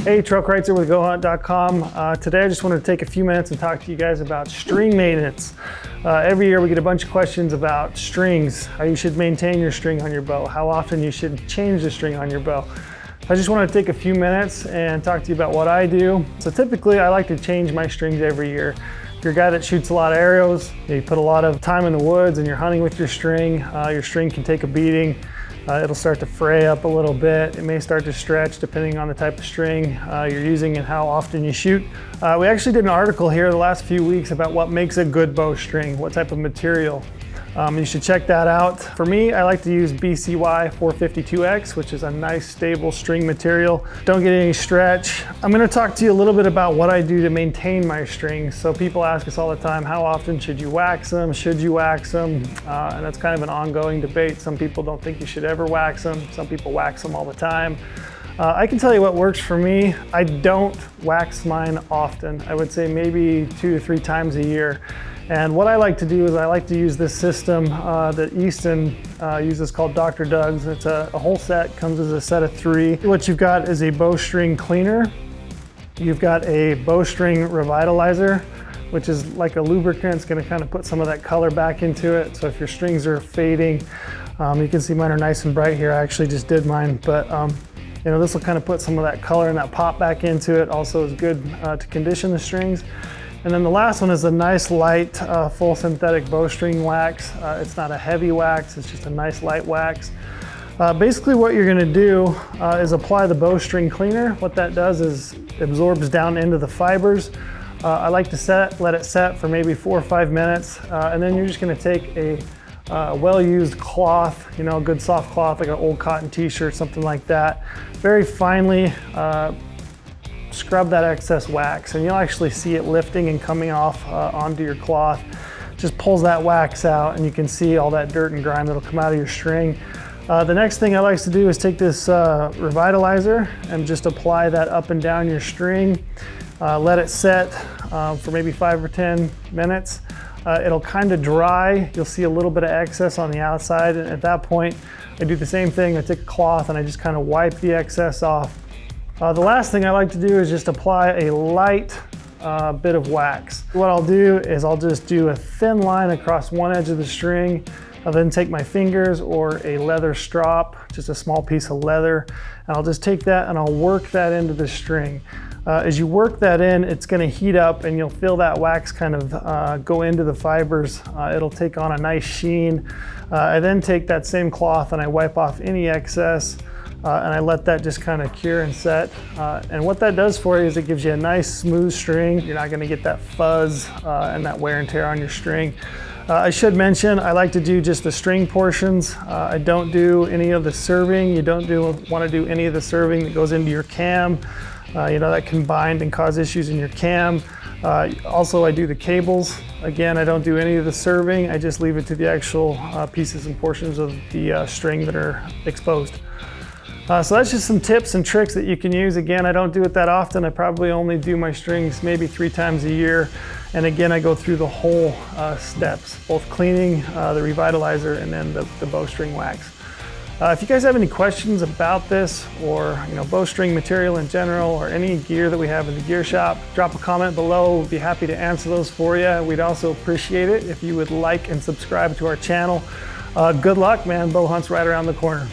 Hey, Truck Writer with goHUNT.com. Today I just wanted to take a few minutes and talk to you guys about string maintenance. Every year we get a bunch of questions about strings, how you should maintain your string on your bow, how often you should change the string on your bow. I just want to take a few minutes and talk to you about what I do. So typically I like to change my strings every year. If you're a guy that shoots a lot of arrows, you put a lot of time in the woods and you're hunting with your string can take a beating. It'll start to fray up a little bit. It may start to stretch depending on the type of string you're using and how often you shoot. We actually did an article here the last few weeks about what makes a good bowstring, what type of material. You should check that out. For me, I like to use BCY 452X, which is a nice stable string material. Don't get any stretch. I'm gonna talk to you a little bit about what I do to maintain my strings. So people ask us all the time, how often should you wax them? Should you wax them? And that's kind of an ongoing debate. Some people don't think you should ever wax them. Some people wax them all the time. I can tell you what works for me. I don't wax mine often. I would say maybe 2 to 3 times a year. And what I like to do is I like to use this system that Easton uses called Dr. Doug's. It's a whole set, comes as a set of 3. What you've got is a bowstring cleaner. You've got a bowstring revitalizer, which is like a lubricant. It's gonna kind of put some of that color back into it. So if your strings are fading, you can see mine are nice and bright here. I actually just did mine, but you know, this will kind of put some of that color and that pop back into it. Also is good to condition the strings. And then the last one is a nice light full synthetic bowstring wax. It's not a heavy wax, it's just a nice light wax. Basically what you're gonna do is apply the bowstring cleaner. What that does is absorbs down into the fibers. I like to let it set for maybe 4 or 5 minutes. And then you're just gonna take a well-used cloth, you know, a good soft cloth, like an old cotton t-shirt, something like that. Very finely scrub that excess wax, and you'll actually see it lifting and coming off onto your cloth. Just pulls that wax out and you can see all that dirt and grime that'll come out of your string. The next thing I like to do is take this revitalizer and just apply that up and down your string. Let it set for maybe 5 or 10 minutes. It'll kind of dry. You'll see a little bit of excess on the outside, and at that point I do the same thing. I take a cloth and I just kind of wipe the excess off. The last thing I like to do is just apply a light bit of wax. What I'll do is I'll just do a thin line across one edge of the string. I'll then take my fingers or a leather strop, just a small piece of leather, and I'll just take that and I'll work that into the string. As you work that in, it's gonna heat up and you'll feel that wax kind of go into the fibers. It'll take on a nice sheen. I then take that same cloth and I wipe off any excess. And I let that just kind of cure and set. And what that does for you is it gives you a nice smooth string. You're not gonna get that fuzz and that wear and tear on your string. I should mention, I like to do just the string portions. I don't do any of the serving. You don't want to do any of the serving that goes into your cam. You know, that can bind and cause issues in your cam. Also, I do the cables. Again, I don't do any of the serving. I just leave it to the actual pieces and portions of the string that are exposed. So that's just some tips and tricks that you can use. Again, I don't do it that often. I probably only do my strings maybe 3 times a year. And again, I go through the whole steps, both cleaning, the revitalizer, and then the bowstring wax. If you guys have any questions about this or bowstring material in general or any gear that we have in the gear shop, drop a comment below. We'd be happy to answer those for you. We'd also appreciate it if you would like and subscribe to our channel. Good luck, man. Bow hunt's right around the corner.